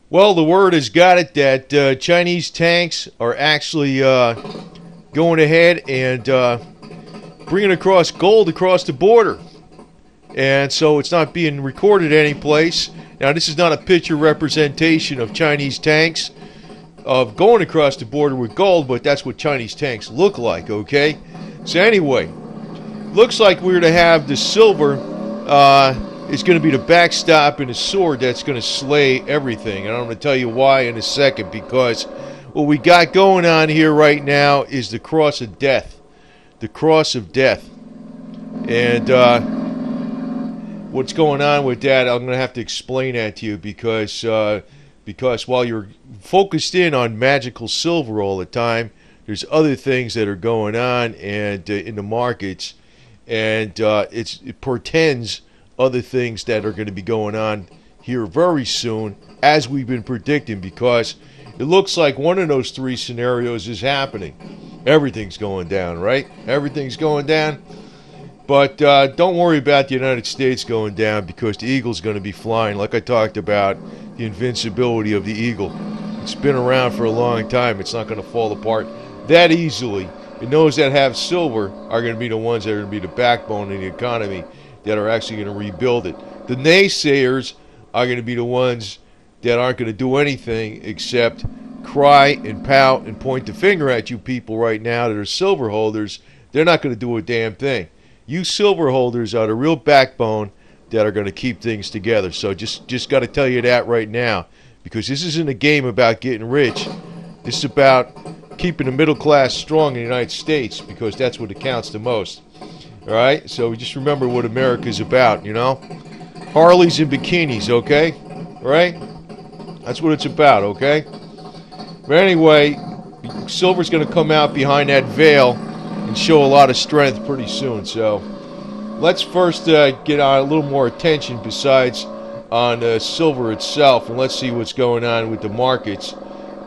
Well, the word has got it that Chinese tanks are actually going ahead and bringing across gold across the border. And so it's not being recorded anyplace. Now, this is not a picture representation of Chinese tanks of going across the border with gold, but that's what Chinese tanks look like, okay? So anyway, looks like we're to have the silver is going to be the backstop and the sword that's going to slay everything. And I'm going to tell you why in a second, because what we got going on here right now is the cross of death. The cross of death. And what's going on with that, I'm going to have to explain that to you because while you're focused in on magical silver all the time, there's other things that are going on and in the markets, and it portends other things that are going to be going on here very soon, as we've been predicting, because it looks like one of those three scenarios is happening. Everything's going down, right? Everything's going down. But don't worry about the United States going down, because the eagle's going to be flying. Like I talked about, the invincibility of the eagle. It's been around for a long time. It's not going to fall apart that easily. And those that have silver are going to be the ones that are going to be the backbone of the economy, that are actually going to rebuild it. The naysayers are going to be the ones that aren't going to do anything except cry and pout and point the finger at you people right now that are silver holders. They're not going to do a damn thing. You silver holders are the real backbone that are going to keep things together. So just got to tell you that right now, because this isn't a game about getting rich. This is about keeping the middle class strong in the United States, because that's what counts the most. All right? So just remember what America's about, you know? Harleys and bikinis, okay? All right? That's what it's about, okay? But anyway, silver's going to come out behind that veil and show a lot of strength pretty soon. So let's first get on a little more attention besides on silver itself, and let's see what's going on with the markets.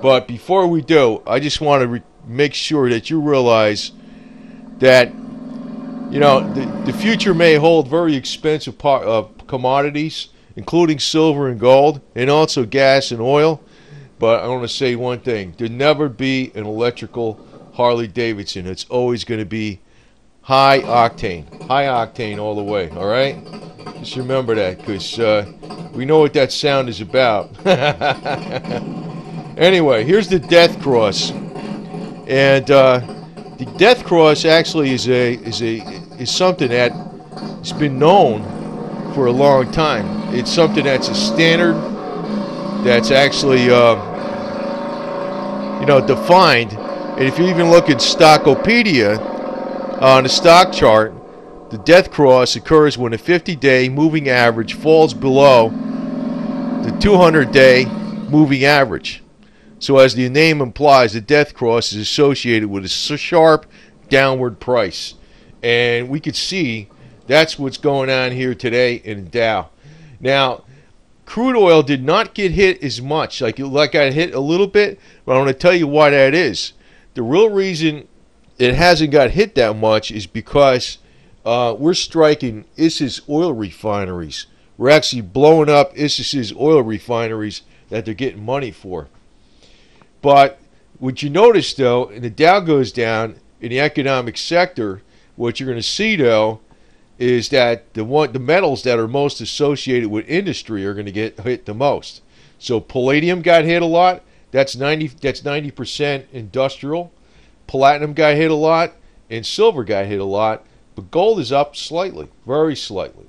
But before we do, I just want to make sure that you realize that, you know, the future may hold very expensive commodities, including silver and gold, and also gas and oil. But I want to say one thing: there'll never be an electrical Harley Davidson. It's always going to be high octane all the way. All right, just remember that, because we know what that sound is about. Anyway, here's the Death Cross, and the Death Cross actually is something that has been known for a long time. It's something that's a standard that's actually defined. And if you even look at Stockopedia on the stock chart, the Death Cross occurs when a 50-day moving average falls below the 200-day moving average. So as the name implies, the Death Cross is associated with a sharp downward price. And we could see that's what's going on here today in the Dow. Now, crude oil did not get hit as much. Like I hit a little bit, but I want to tell you why that is. The real reason it hasn't got hit that much is because we're striking ISIS oil refineries. We're actually blowing up ISIS's oil refineries that they're getting money for. But what you notice, though, and the Dow goes down in the economic sector, what you're going to see, though, is that the metals that are most associated with industry are going to get hit the most. So palladium got hit a lot. That's 90% industrial. Platinum got hit a lot, and silver got hit a lot. But gold is up slightly, very slightly.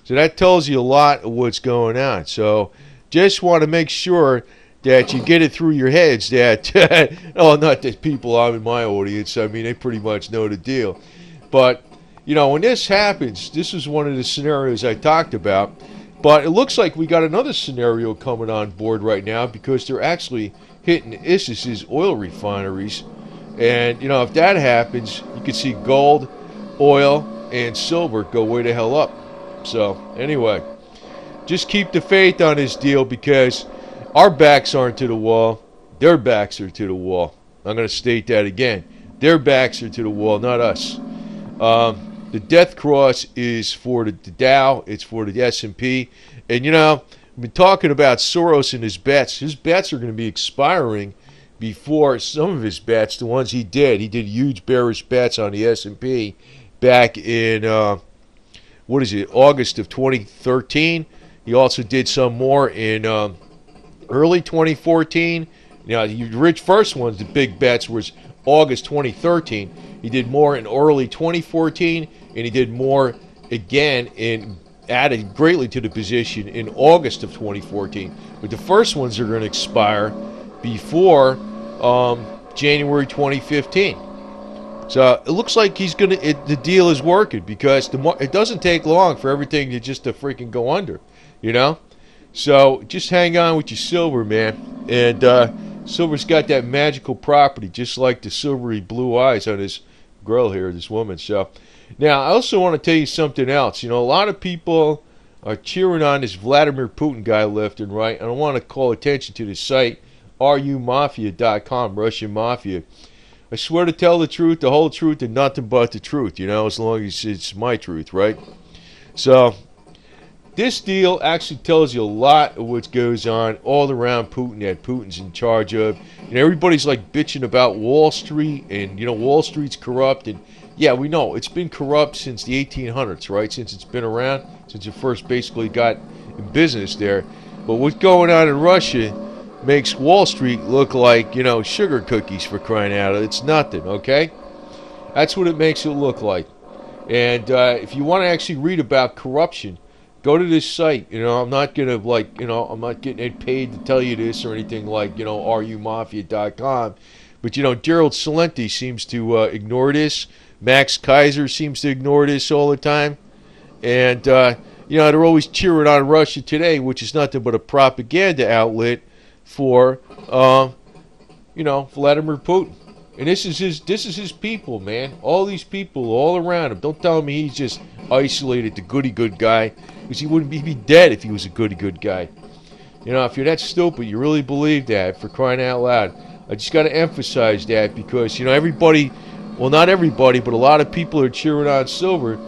So that tells you a lot of what's going on. So just want to make sure that you get it through your heads that, oh, not that people I'm in my audience, I mean, they pretty much know the deal. But, you know, when this happens, this is one of the scenarios I talked about. But it looks like we got another scenario coming on board right now, because they're actually hitting ISIS's oil refineries. And, you know, if that happens, you can see gold, oil, and silver go way the hell up. So, anyway, just keep the faith on this deal, because our backs aren't to the wall. Their backs are to the wall. I'm going to state that again. Their backs are to the wall, not us. The Death Cross is for the Dow. It's for the S&P. And, you know, We've been talking about Soros and his bets. His bets are going to be expiring before some of his bets, the ones he did. He did huge bearish bets on the S&P back in, August of 2013. He also did some more in early 2014. Now, the rich first ones, the big bets, was August 2013. He did more in early 2014, and he did more again in added greatly to the position in August of 2014. But the first ones are going to expire before January 2015. So it looks like he's going to. The deal is working because it doesn't take long for everything to just to freaking go under, you know. So just hang on with your silver, man. And silver's got that magical property, just like the silvery blue eyes on this girl here, this woman. So now I also want to tell you something else. You know, a lot of people are cheering on this Vladimir Putin guy left and right. And I want to call attention to the site rumafia.com, Russian Mafia. I swear to tell the truth, the whole truth, and nothing but the truth, you know, as long as it's my truth, right? So this deal actually tells you a lot of what goes on all around Putin that Putin's in charge of. And everybody's like bitching about Wall Street and, you know, Wall Street's corrupt. And yeah, we know it's been corrupt since the 1800s, right? Since it's been around, since it first basically got in business there. But what's going on in Russia makes Wall Street look like, you know, sugar cookies, for crying out loud. It's nothing, okay? That's what it makes it look like. And if you want to actually read about corruption, go to this site. You know, I'm not going to, like, you know, I'm not getting paid to tell you this or anything like, you know, rumafia.com. But, you know, Gerald Celente seems to ignore this. Max Kaiser seems to ignore this all the time. And, you know, they're always cheering on Russia Today, which is nothing but a propaganda outlet for, you know, Vladimir Putin. And this is his people, man. All these people all around him. Don't tell me he's just isolated, the goody good guy, because he wouldn't be dead if he was a goody good guy. You know, if you're that stupid, you really believe that, for crying out loud. I just got to emphasize that because, you know, everybody, well, not everybody, but a lot of people are cheering on silver,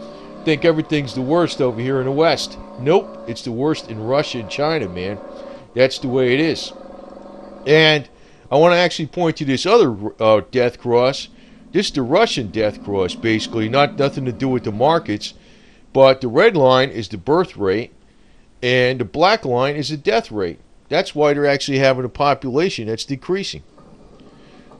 think everything's the worst over here in the West. Nope, it's the worst in Russia and China, man. That's the way it is. And I want to actually point to this other death cross. This is the Russian death cross, basically. Nothing to do with the markets. But the red line is the birth rate, and the black line is the death rate. That's why they're actually having a population that's decreasing.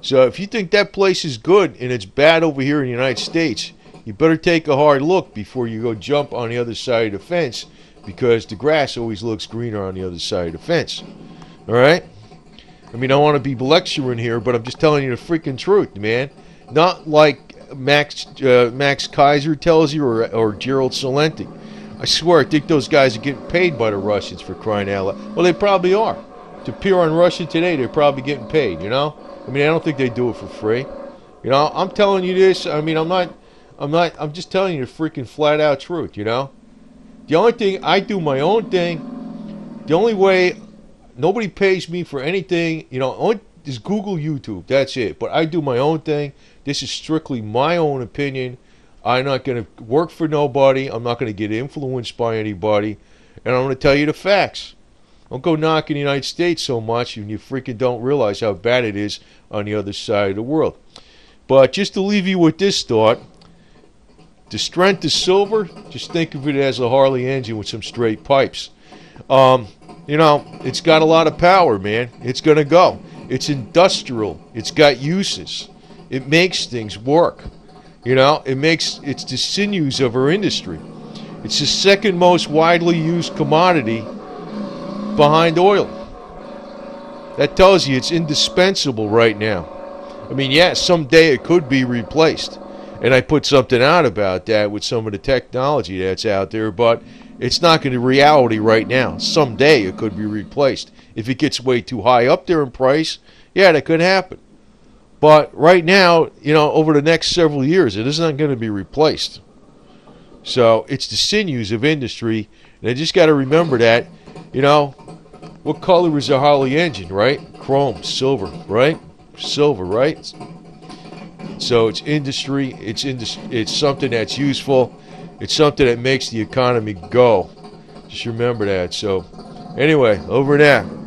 So if you think that place is good and it's bad over here in the United States, you better take a hard look before you go jump on the other side of the fence, because the grass always looks greener on the other side of the fence. All right? I mean, I want to be lecturing here, but I'm just telling you the freaking truth, man. Not like Max Kaiser tells you or Gerald Celente. I swear, I think those guys are getting paid by the Russians, for crying out loud. Well, they probably are. To appear on Russia Today, they're probably getting paid, you know? I mean, I don't think they do it for free. You know, I'm telling you this. I mean, I'm just telling you the freaking flat out truth, you know? The only thing, I do my own thing. The only way, nobody pays me for anything, you know, only is Google, YouTube. That's it. But I do my own thing. This is strictly my own opinion. I'm not going to work for nobody. I'm not going to get influenced by anybody. And I'm going to tell you the facts. Don't go knocking the United States so much and you freaking don't realize how bad it is on the other side of the world. But just to leave you with this thought, the strength of silver, just think of it as a Harley engine with some straight pipes. You know, it's got a lot of power, man. It's going to go. It's industrial. It's got uses. It makes things work. You know, it's the sinews of our industry. It's the second most widely used commodity behind oil. That tells you it's indispensable right now. I mean, yeah, someday it could be replaced. And I put something out about that with some of the technology that's out there, but it's not going to be reality right now. Someday it could be replaced. If it gets way too high up there in price, yeah, that could happen. But right now, you know, over the next several years, it isn't going to be replaced. So it's the sinews of industry, and I just got to remember that, you know, what color is a Harley engine, right? Chrome, silver, right? Silver, right? So it's industry, it's something that's useful, it's something that makes the economy go. Just remember that. So Anyway, over and out.